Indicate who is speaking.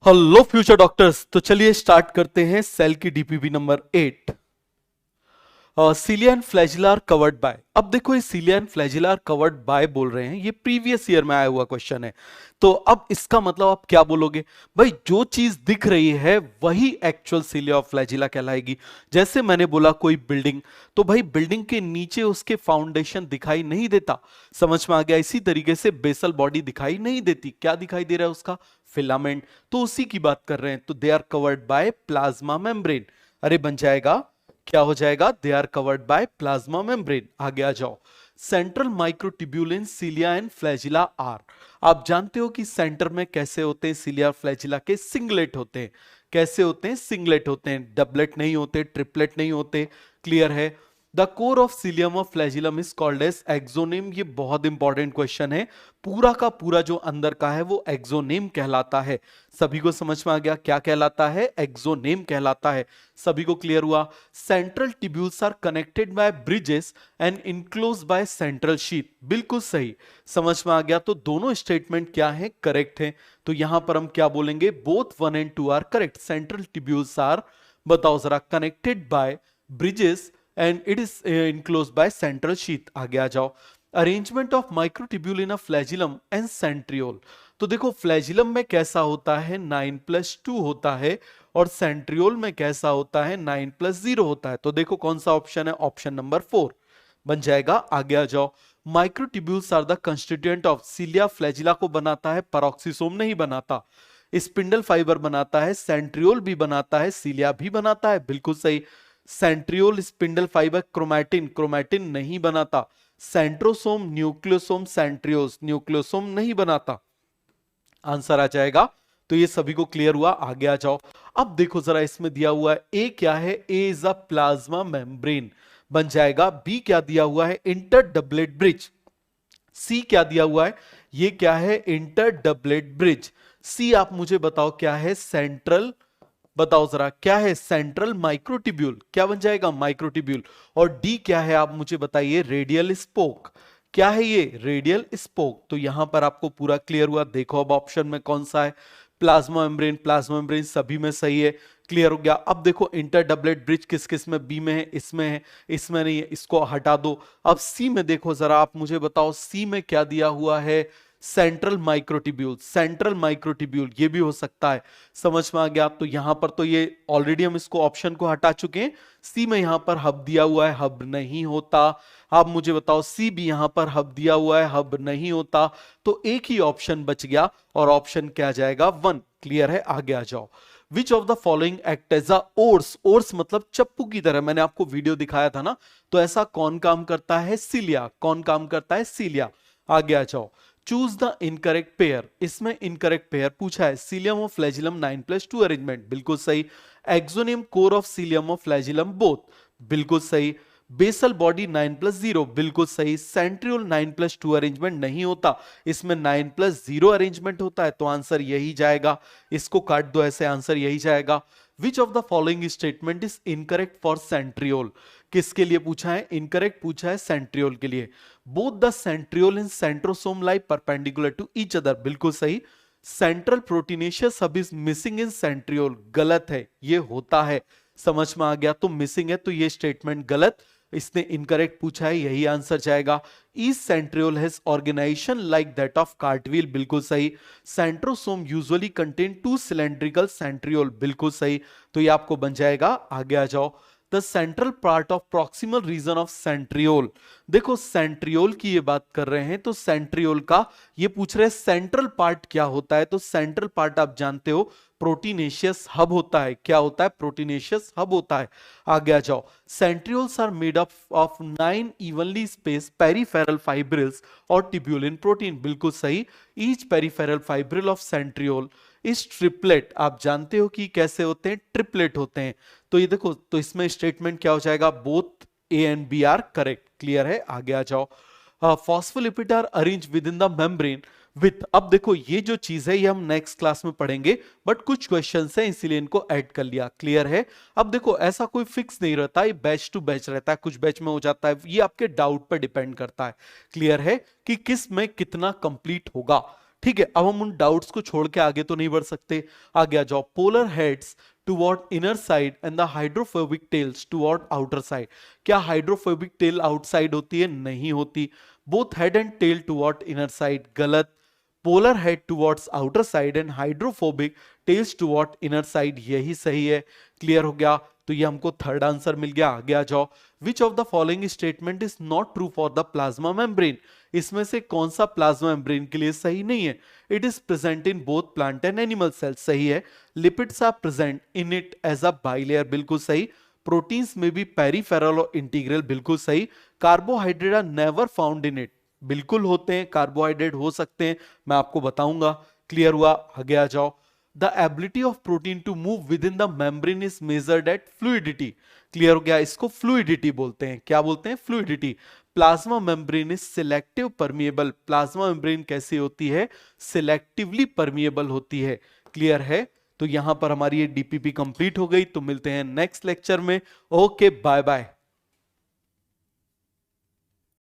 Speaker 1: Hello future doctors. तो चलिए start करते हैं सेल की DPV number 8। Cilia and flagella covered by. अब देखो ये cilia and flagella covered by बोल रहे हैं, ये प्रीवियस ईयर में आया हुआ क्वेश्चन है। तो अब इसका मतलब आप क्या बोलोगे? भाई जो चीज दिख रही है वही एक्चुअल सीलिया और फ्लैजिला कहलाएगी। जैसे मैंने बोला कोई बिल्डिंग, तो भाई बिल्डिंग के नीचे उसके फाउंडेशन दिखाई नहीं देता। समझ में आ गया? इसी तरीके से बेसल बॉडी दिखाई नहीं देती। क्या दिखाई दे रहा है उसका? फिलामेंट। तो उसी की बात कर रहे हैं। तो they are covered by plasma membrane. अरे बन जाएगा, क्या हो जाएगा? They are covered by plasma membrane. आगे आ जाओ। Central microtubule in cilia and flagella are. आप जानते हो कि सेंटर में कैसे होते हैं सीलिया और फ्लैजिला के? सिंगलेट होते हैं। कैसे होते हैं? सिंगलेट होते हैं, डबलेट नहीं होते, ट्रिपलेट नहीं होते। क्लियर है? The core of cilium of flagellum is called as axoneme. ये बहुत इंपॉर्टेंट क्वेश्चन है। पूरा का पूरा जो अंदर का है वो एक्सोनेम कहलाता है। सभी को समझ में आ गया क्या कहलाता है? एक्सोनेम कहलाता है। सभी को क्लियर हुआ? Central tubules are connected by bridges and enclose by central sheath. बिल्कुल सही। समझ में आ गया? तो दोनों स्टेटमेंट क्या है? करेक्ट है। तो यहां पर हम क्या बोलेंगे? Both 1 and 2 are correct. Central tubules are, बताओ जरा, connected by bridges and it is enclose by central sheath. आगे आ जाओ। Arrangement of microtubule in a flagellum and centriole. तो देखो फ्लैजिलम में कैसा होता है? 9+2 होता है। और सेंट्रियोल में कैसा होता है? 9+0 होता है। तो देखो कौन सा ऑप्शन है? ऑप्शन नंबर 4 बन जाएगा। आगे आ जाओ। Microtubules are the constituent of cilia. Flagella को बनाता है, पेरोक्सिसोम नहीं बनाता। स्पिंडल फाइबर बनाता है, सेंट्रियोल भी बनाता है, सीलिया भी बनाता है। बिल्कुल सही। Centriole, spindle fibre, chromatin, chromatin नहीं बनाता। सेंट्रोसोम, न्यूक्लियोसोम, सेंट्रियोस, न्यूक्लियोसोम नहीं बनाता। आंसर आ जाएगा। तो ये सभी को क्लियर हुआ। आगे आ जाओ। अब देखो जरा इसमें दिया हुआ है ए क्या है? ए इज अ प्लाज्मा मेम्ब्रेन बन जाएगा। बी क्या दिया हुआ है? Inter doublet bridge. सी क्या दिया हुआ है? ये क्या है? Inter doublet bridge. सी आप मुझे बताओ क्या है? सेंट्रल, बताओ जरा क्या है? Central microtubule. क्या बन जाएगा? माइक्रोट्यूब्यूल। और डी क्या है आप मुझे बताइए? Radial spoke. क्या है ये? Radial spoke. तो यहां पर आपको पूरा क्लियर हुआ। देखो अब ऑप्शन में कौन सा है? Plasma membrane. प्लाज्मा मेम्ब्रेन सभी में सही है। क्लियर हो गया। अब देखो इंटर डबलेट ब्रिज किस किस में? बी में है, इसमें है, इसमें नहीं है, इसको हटा दो। अब सी में देखो जरा, आप मुझे बताओ सी में क्या दिया हुआ है? Central microtubule. सेंट्रल माइक्रोट्यूब्यूल ये भी हो सकता है। समझ में आ गया? तो यहां पर तो ये ऑलरेडी हम इसको ऑप्शन को हटा चुके हैं। सी में यहां पर हब दिया हुआ है, हब नहीं होता। आप मुझे बताओ सी भी यहां पर हब दिया हुआ है, हब नहीं होता। तो एक ही ऑप्शन बच गया और ऑप्शन क्या जाएगा? 1। क्लियर है? आगे आ जाओ। Which of the following act as a oars. Oars मतलब चप्पू की तरह, मैंने आपको वीडियो दिखाया था ना। तो ऐसा कौन काम करता है? सीलिया। कौन काम करता है? सीलिया। आगे आ जाओ। Choose the incorrect pair. इसमें इनकरेक्ट पेयर पूछा है। सीलियम ऑफ फ्लैजिलम 9+2 अरेंजमेंट, बिल्कुल सही। Axoneme core of cilium of flagellum both, बिल्कुल सही। बेसल बॉडी 9+0, बिल्कुल सही। सेंट्रियोल 9+2 अरेंजमेंट नहीं होता, इसमें 9+0 अरेंजमेंट होता है। तो आंसर यही जाएगा। इसको काट दो ऐसे, आंसर यही जाएगा। विच of the following statement is incorrect for centriole. किसके लिए पूछा है? इनकरेक्ट पूछा है सेंट्रियोल के लिए। Both the centriole in centrosome lie perpendicular to each other, बिल्कुल सही। Central proteinaceous hub is missing in centriole, गलत है, ये होता है। समझ में आ गया? तो मिसिंग है तो ये स्टेटमेंट गलत। इसने इनकरेक्ट पूछा है, यही आंसर जाएगा। Each centriole has organisation like that of cartwheel, बिल्कुल सही। Centrosome usually contain 2 cylindrical centriole, बिल्कुल सही। तो ये आपको बन जाएगा। आगे आ जाओ। The central part of proximal region of centriole. देखो सेंट्रियोल की ये बात कर रहे हैं तो सेंट्रियोल का ये पूछ रहे हैं सेंट्रल पार्ट क्या होता है। तो सेंट्रल पार्ट आप जानते हो प्रोटीनेशियस हब होता है। क्या होता है? प्रोटीनेशियस हब होता है। आगे आ जाओ। Centrioles are made up of 9 evenly space peripheral fibrils और ट्यूब्यूलिन प्रोटीन, बिल्कुल सही। Each peripheral fibril of centriole is triplet. आप जानते हो कि कैसे होते हैं? ट्रिपलेट होते हैं। तो ये देखो, तो इसमें स्टेटमेंट क्या हो जाएगा? Both A and B are correct. Clear है? आगे आ जाओ। Phospholipid are arrange within the membrane with. अब देखो ये जो चीज है ये हम नेक्स्ट क्लास में पढ़ेंगे, बट कुछ क्वेश्चंस हैं इसीलिए इनको ऐड कर लिया। क्लियर है? अब देखो ऐसा कोई फिक्स नहीं रहता, ये बैच टू बैच रहता है, कुछ बैच में हो जाता है, ये आपके डाउट पर डिपेंड करता है। क्लियर है कि किस में कितना कंप्लीट होगा। ठीक है, अब हम उन डाउट्स को छोड़ के आगे तो नहीं बढ़ सकते। आगे आ जाओ। Polar heads toward inner side and the hydrophobic tails toward outer side. क्या हाइड्रोफोबिक टेल आउटसाइड होती है? नहीं होती। Both head and tail toward inner side, गलत। Polar head towards outer side and hydrophobic tails toward inner side, यही सही है। Clear हो गया? तो ये हमको थर्ड आंसर मिल गया। आगे आ जाओ। Which of the following statement is not true for the plasma membrane? इसमें से कौन सा प्लाज्मा मेम्ब्रेन के लिए सही नहीं है? It is present in both plant and animal cells, सही है। Lipids are present in it as a bilayer, बिल्कुल सही। प्रोटीन्स में भी पेरिफेरल और इंटीग्रल, बिल्कुल सही। Carbohydrate are never found in it, बिल्कुल होते हैं, कार्बोहाइड्रेट हो सकते हैं, मैं आपको बताऊंगा। क्लियर हुआ? आगे आ जाओ। The ability of protein to move within the membrane is measured at fluidity. Clear हो गया? इसको फ्लूइडिटी बोलते हैं। क्या बोलते हैं? Fluidity. Plasma membrane is selective permeable. Plasma membrane कैसी होती है? सिलेक्टिवली परमिएबल होती है। क्लियर है? तो यहां पर हमारी ये डीपीपी कंप्लीट हो गई। तो मिलते हैं नेक्स्ट लेक्चर में। Okay, bye bye.